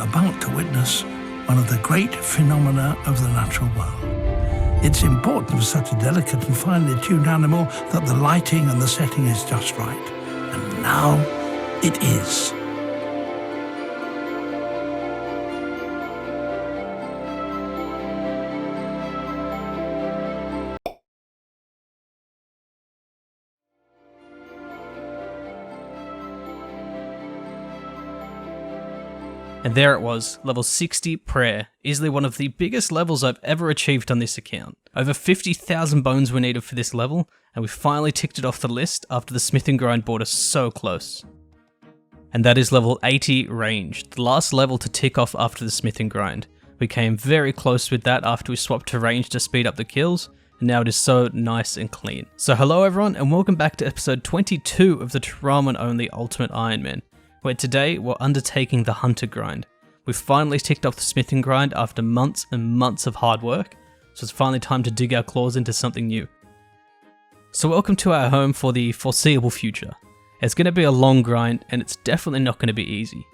about to witness one of the great phenomena of the natural world. It's important for such a delicate and finely tuned animal that the lighting and the setting is just right. And now it is. And there it was, level 60 Prayer, easily one of the biggest levels I've ever achieved on this account. Over 50,000 bones were needed for this level, and we finally ticked it off the list after the smith and grind brought us so close. And that is level 80 Range, the last level to tick off after the smith and grind. We came very close with that after we swapped to range to speed up the kills, and now it is so nice and clean. So hello everyone, and welcome back to episode 22 of the TirannwnOnly Ultimate Ironman, where today we're undertaking the Hunter grind. We've finally ticked off the smithing grind after months and months of hard work, so it's finally time to dig our claws into something new. So welcome to our home for the foreseeable future. It's going to be a long grind, and it's definitely not going to be easy.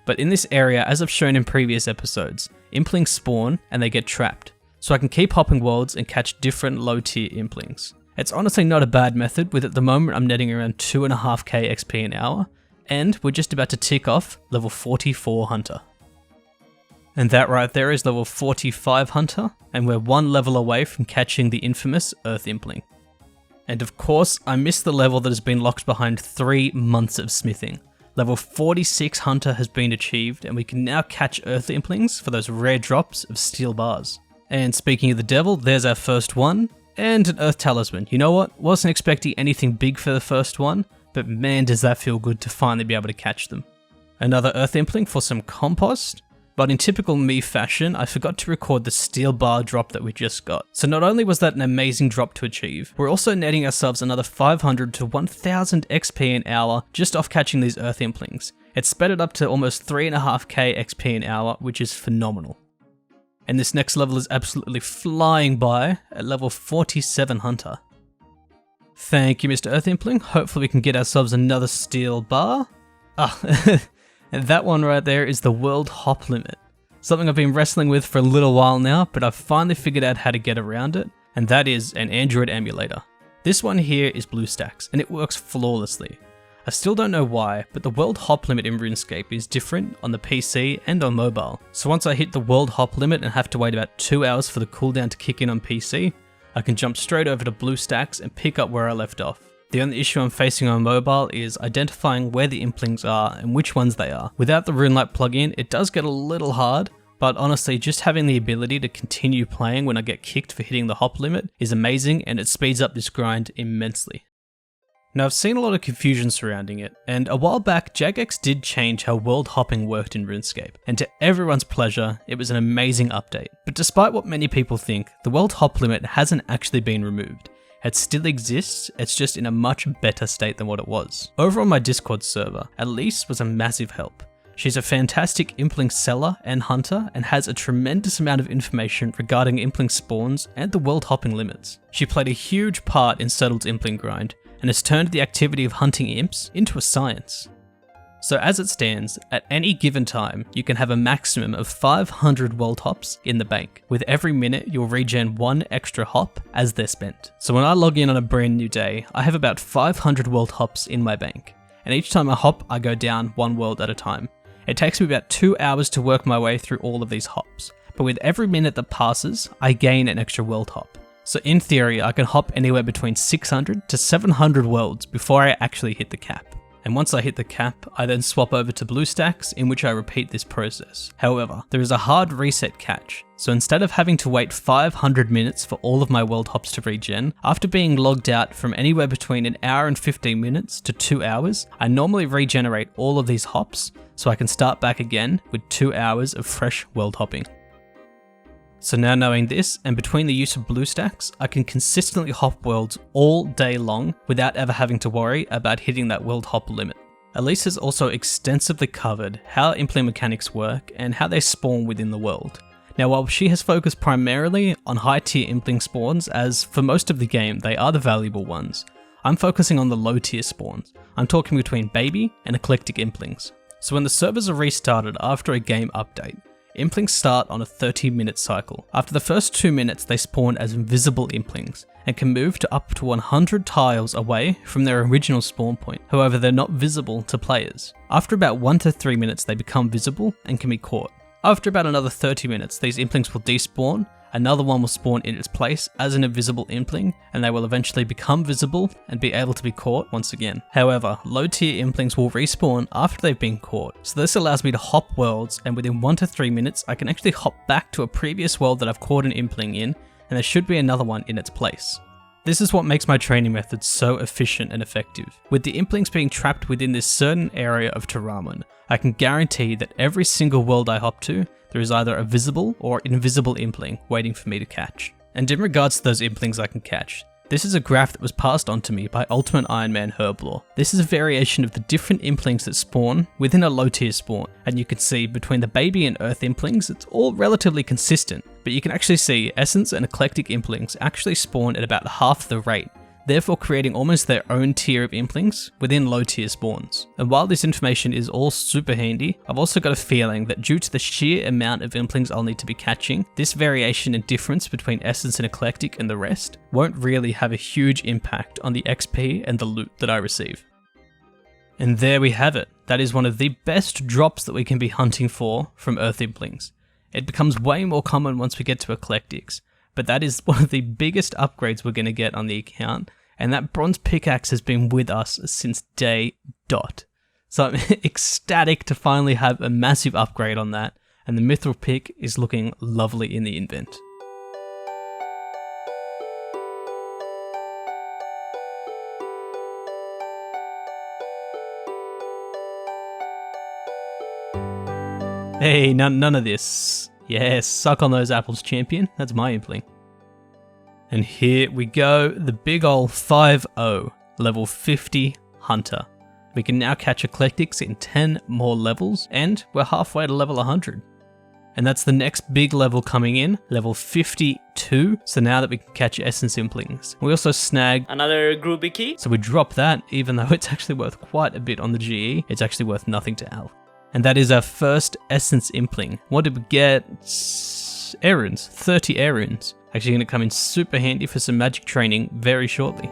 But in this area, as I've shown in previous episodes, Implings spawn and they get trapped, so I can keep hopping worlds and catch different low tier Implings. It's honestly not a bad method, with at the moment I'm netting around 2.5k XP an hour, and we're just about to tick off level 44 Hunter. And that right there is level 45 Hunter, and we're one level away from catching the infamous Earth Impling. And of course, I missed the level that has been locked behind 3 months of smithing. Level 46 Hunter has been achieved, and we can now catch Earth Implings for those rare drops of steel bars. And speaking of the devil, there's our first one, and an Earth Talisman. You know what? Wasn't expecting anything big for the first one, but man does that feel good to finally be able to catch them. Another Earth Impling for some compost, but in typical me fashion, I forgot to record the steel bar drop that we just got. So not only was that an amazing drop to achieve, we're also netting ourselves another 500 to 1000 XP an hour just off catching these Earth Implings. It's sped it up to almost 3.5k XP an hour, which is phenomenal. And this next level is absolutely flying by at level 47 Hunter. Thank you, Mr. Earth Impling. Hopefully we can get ourselves another steel bar. And that one right there is the world hop limit. Something I've been wrestling with for a little while now, but I've finally figured out how to get around it, and that is an Android emulator. This one here is BlueStacks, and it works flawlessly. I still don't know why, but the world hop limit in RuneScape is different on the PC and on mobile. So once I hit the world hop limit and have to wait about 2 hours for the cooldown to kick in on PC, I can jump straight over to BlueStacks and pick up where I left off. The only issue I'm facing on mobile is identifying where the Implings are and which ones they are. Without the RuneLight plugin, it does get a little hard, but honestly, just having the ability to continue playing when I get kicked for hitting the hop limit is amazing, and it speeds up this grind immensely. Now I've seen a lot of confusion surrounding it, and a while back Jagex did change how world hopping worked in RuneScape, and to everyone's pleasure, it was an amazing update. But despite what many people think, the world hop limit hasn't actually been removed. It still exists, it's just in a much better state than what it was. Over on my Discord server, Elise was a massive help. She's a fantastic Impling seller and hunter, and has a tremendous amount of information regarding Impling spawns and the world hopping limits. She played a huge part in Settled's Impling grind, and has turned the activity of hunting imps into a science. So as it stands, at any given time, you can have a maximum of 500 world hops in the bank. With every minute, you'll regen 1 extra hop as they're spent. So when I log in on a brand new day, I have about 500 world hops in my bank. And each time I hop, I go down 1 world at a time. It takes me about 2 hours to work my way through all of these hops. But with every minute that passes, I gain an extra world hop. So in theory, I can hop anywhere between 600 to 700 worlds before I actually hit the cap. And once I hit the cap, I then swap over to BlueStacks, in which I repeat this process. However, there is a hard reset catch. So instead of having to wait 500 minutes for all of my world hops to regen, after being logged out from anywhere between an hour and 15 minutes to 2 hours, I normally regenerate all of these hops, so I can start back again with 2 hours of fresh world hopping. So now knowing this, and between the use of BlueStacks, I can consistently hop worlds all day long without ever having to worry about hitting that world hop limit. Elise has also extensively covered how Impling mechanics work and how they spawn within the world. Now while she has focused primarily on high tier Impling spawns, as for most of the game they are the valuable ones, I'm focusing on the low tier spawns. I'm talking between baby and eclectic Implings. So when the servers are restarted after a game update, Implings start on a 30-minute cycle. After the first 2 minutes, they spawn as invisible Implings and can move to up to 100 tiles away from their original spawn point. However, they're not visible to players. After about 1 to 3 minutes, they become visible and can be caught. After about another 30 minutes, these Implings will despawn, another one will spawn in its place as an invisible Impling, and they will eventually become visible and be able to be caught once again. However, low tier Implings will respawn after they've been caught, so this allows me to hop worlds, and within 1 to 3 minutes I can actually hop back to a previous world that I've caught an Impling in, and there should be another one in its place. This is what makes my training method so efficient and effective. With the Implings being trapped within this certain area of Tirannwn, I can guarantee that every single world I hop to, there is either a visible or invisible Impling waiting for me to catch. And in regards to those Implings I can catch, this is a graph that was passed on to me by Ultimate Ironman Herblore. This is a variation of the different Implings that spawn within a low tier spawn, and you can see between the baby and earth Implings, it's all relatively consistent, but you can actually see Essence and Eclectic Implings actually spawn at about half the rate, therefore creating almost their own tier of Implings within low tier spawns. And while this information is all super handy, I've also got a feeling that due to the sheer amount of Implings I'll need to be catching, this variation and difference between Essence and Eclectic and the rest won't really have a huge impact on the XP and the loot that I receive. And there we have it. That is one of the best drops that we can be hunting for from Earth Implings. It becomes way more common once we get to Eclectics, but that is one of the biggest upgrades we're going to get on the account, and that bronze pickaxe has been with us since day dot. So I'm ecstatic to finally have a massive upgrade on that, and the mithril pick is looking lovely in the invent. Hey, none of this. Yes, suck on those apples, champion. That's my Impling. And here we go, the big ol' 5-0, level 50 Hunter. We can now catch Eclectics in 10 more levels, and we're halfway to level 100. And that's the next big level coming in, level 52, so now that we can catch Essence Implings. We also snagged another groovy key, so we drop that, even though it's actually worth quite a bit on the GE, it's actually worth nothing to Al. And that is our first Essence Impling. What did we get? Air runes, 30 air runes. Actually going to come in super handy for some magic training very shortly.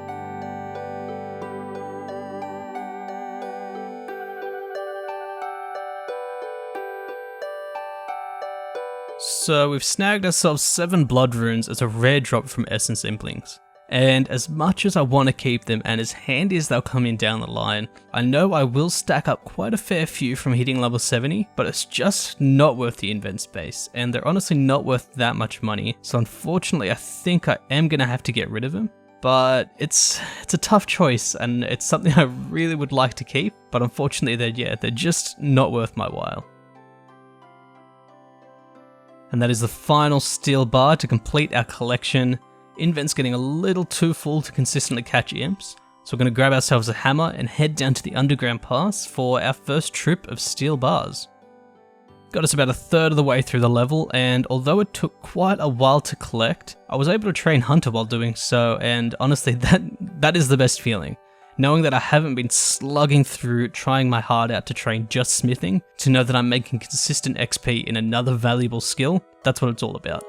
So we've snagged ourselves 7 blood runes as a rare drop from Essence Implings. And as much as I want to keep them and as handy as they'll come in down the line, I know I will stack up quite a fair few from hitting level 70, but it's just not worth the invent space, and they're honestly not worth that much money, so unfortunately I think I am going to have to get rid of them. But it's a tough choice, and it's something I really would like to keep, but unfortunately they're just not worth my while. And that is the final steel bar to complete our collection. Invent's getting a little too full to consistently catch imps, so we're going to grab ourselves a hammer and head down to the underground pass for our first trip of steel bars. Got us about a third of the way through the level, and although it took quite a while to collect, I was able to train Hunter while doing so, and honestly that is the best feeling. Knowing that I haven't been slugging through trying my heart out to train just smithing, to know that I'm making consistent XP in another valuable skill, that's what it's all about.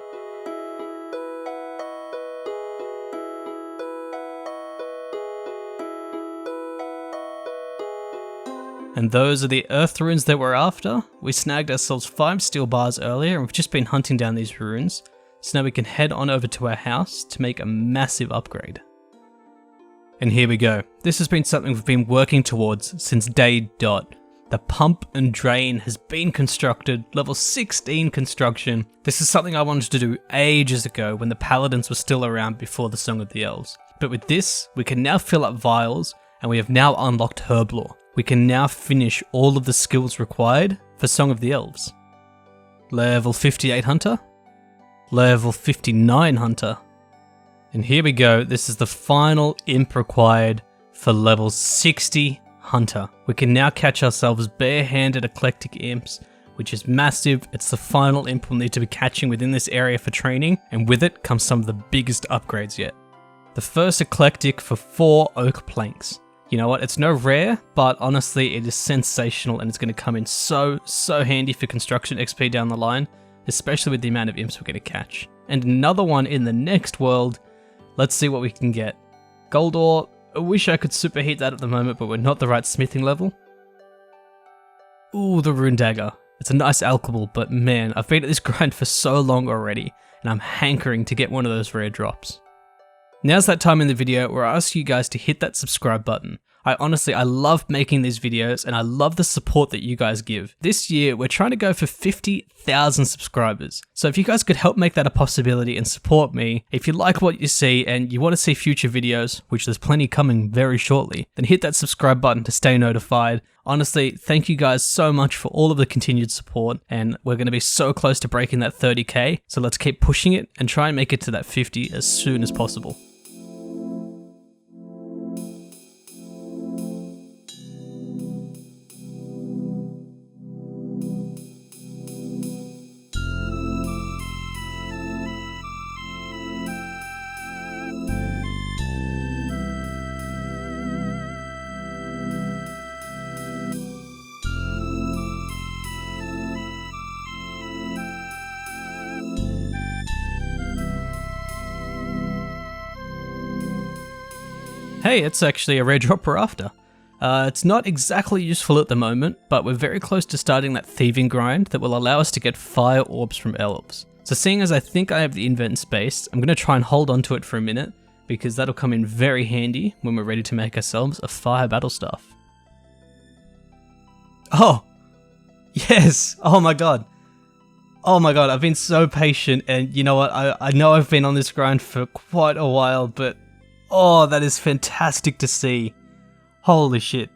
And those are the earth runes that we're after. We snagged ourselves 5 steel bars earlier and we've just been hunting down these runes. So now we can head on over to our house to make a massive upgrade. And here we go. This has been something we've been working towards since day dot. The pump and drain has been constructed, level 16 construction. This is something I wanted to do ages ago when the paladins were still around before the Song of the Elves. But with this, we can now fill up vials and we have now unlocked Herblore. We can now finish all of the skills required for Song of the Elves. Level 58 Hunter. Level 59 Hunter. And here we go, this is the final imp required for level 60 Hunter. We can now catch ourselves bare-handed eclectic imps, which is massive. It's the final imp we'll need to be catching within this area for training, and with it comes some of the biggest upgrades yet. The first eclectic for 4 oak planks. You know what, it's no rare, but honestly it is sensational and it's going to come in so handy for construction XP down the line, especially with the amount of imps we're going to catch. And another one in the next world. Let's see what we can get. Gold ore, I wish I could superheat that at the moment, but we're not the right smithing level. Ooh, the rune dagger. It's a nice alchemy, but man, I've been at this grind for so long already, and I'm hankering to get one of those rare drops. Now's that time in the video where I ask you guys to hit that subscribe button. I love making these videos and I love the support that you guys give. This year, we're trying to go for 50,000 subscribers. So if you guys could help make that a possibility and support me, if you like what you see and you want to see future videos, which there's plenty coming very shortly, then hit that subscribe button to stay notified. Honestly, thank you guys so much for all of the continued support, and we're going to be so close to breaking that 30k, so let's keep pushing it and try and make it to that 50 as soon as possible. Hey, it's actually a rare drop we're after. It's not exactly useful at the moment, but we're very close to starting that thieving grind that will allow us to get fire orbs from elves. So seeing as I think I have the invent space, I'm going to try and hold on to it for a minute, because that'll come in very handy when we're ready to make ourselves a fire battle staff. Oh! Yes! Oh my god! Oh my god, I've been so patient, and you know what, I know I've been on this grind for quite a while, but oh, that is fantastic to see. Holy shit.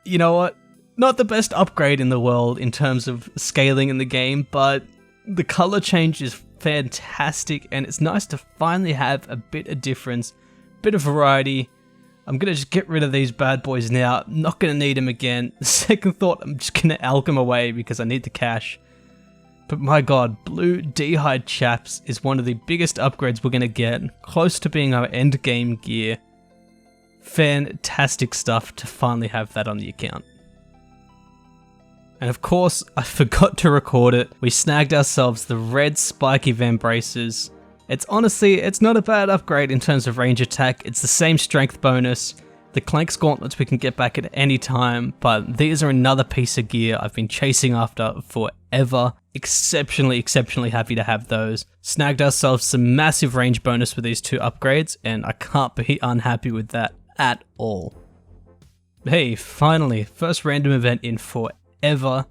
You know what? Not the best upgrade in the world in terms of scaling in the game, but the color change is fantastic and it's nice to finally have a bit of difference, bit of variety. I'm going to just get rid of these bad boys now. I'm not going to need them again. Second thought, I'm just going to alch them away because I need the cash. But my god, blue D'hide chaps is one of the biggest upgrades we're going to get, close to being our end game gear. Fantastic stuff to finally have that on the account. And of course, I forgot to record it. We snagged ourselves the red spiky vambraces. It's not a bad upgrade in terms of range attack. It's the same strength bonus. The Clank's gauntlets we can get back at any time, but these are another piece of gear I've been chasing after forever. Exceptionally happy to have those. Snagged ourselves some massive range bonus with these two upgrades, and I can't be unhappy with that at all. Hey, finally, first random event in forever.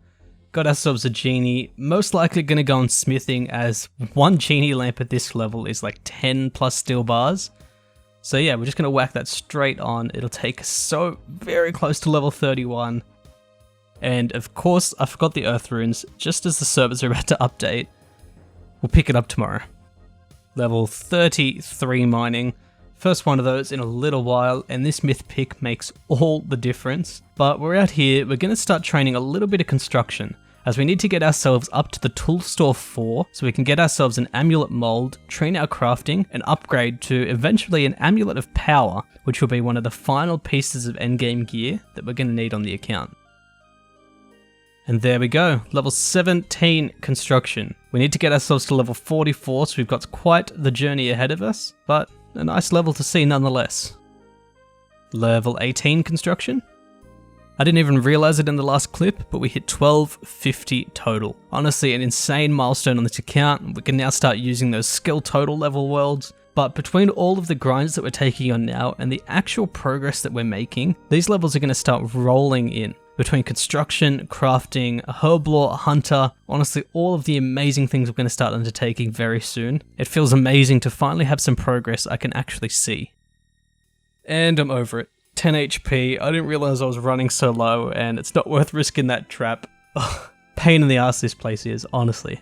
Got ourselves a genie, most likely going to go on smithing as one genie lamp at this level is like 10 plus steel bars. So yeah, we're just going to whack that straight on. It'll take us so very close to level 31. And of course, I forgot the earth runes, just as the servers are about to update. We'll pick it up tomorrow. Level 33 mining. First one of those in a little while, and this myth pick makes all the difference. But we're out here, we're going to start training a little bit of construction, as we need to get ourselves up to the tool store 4, so we can get ourselves an amulet mold, train our crafting, and upgrade to eventually an amulet of power, which will be one of the final pieces of endgame gear that we're going to need on the account. And there we go, level 17 construction. We need to get ourselves to level 44, so we've got quite the journey ahead of us, but a nice level to see nonetheless. Level 18 construction. I didn't even realize it in the last clip, but we hit 1250 total. Honestly, an insane milestone on this account. We can now start using those skill total level worlds. But between all of the grinds that we're taking on now and the actual progress that we're making, these levels are going to start rolling in. Between construction, crafting, herblore, hunter, honestly all of the amazing things we're going to start undertaking very soon. It feels amazing to finally have some progress I can actually see. And I'm over it. 10 HP, I didn't realize I was running so low and it's not worth risking that trap. Ugh, pain in the ass this place is, honestly.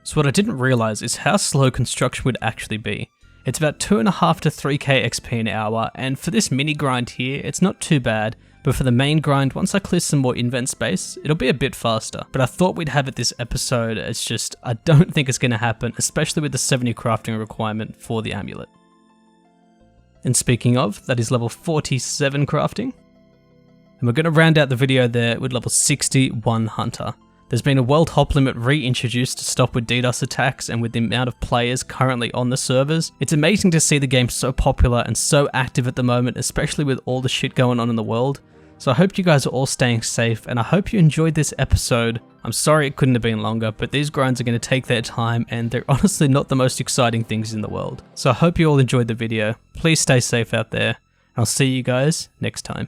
So what I didn't realize is how slow construction would actually be. It's about 2.5 to 3k XP an hour, and for this mini grind here, it's not too bad, but for the main grind, once I clear some more invent space, it'll be a bit faster. But I thought we'd have it this episode, it's just, I don't think it's going to happen, especially with the 70 crafting requirement for the amulet. And speaking of, that is level 47 crafting. And we're going to round out the video there with level 61 Hunter. There's been a world hop limit reintroduced to stop with DDoS attacks, and with the amount of players currently on the servers, it's amazing to see the game so popular and so active at the moment, especially with all the shit going on in the world. So I hope you guys are all staying safe, and I hope you enjoyed this episode. I'm sorry it couldn't have been longer, but these grinds are going to take their time, and they're honestly not the most exciting things in the world. So I hope you all enjoyed the video. Please stay safe out there, and I'll see you guys next time.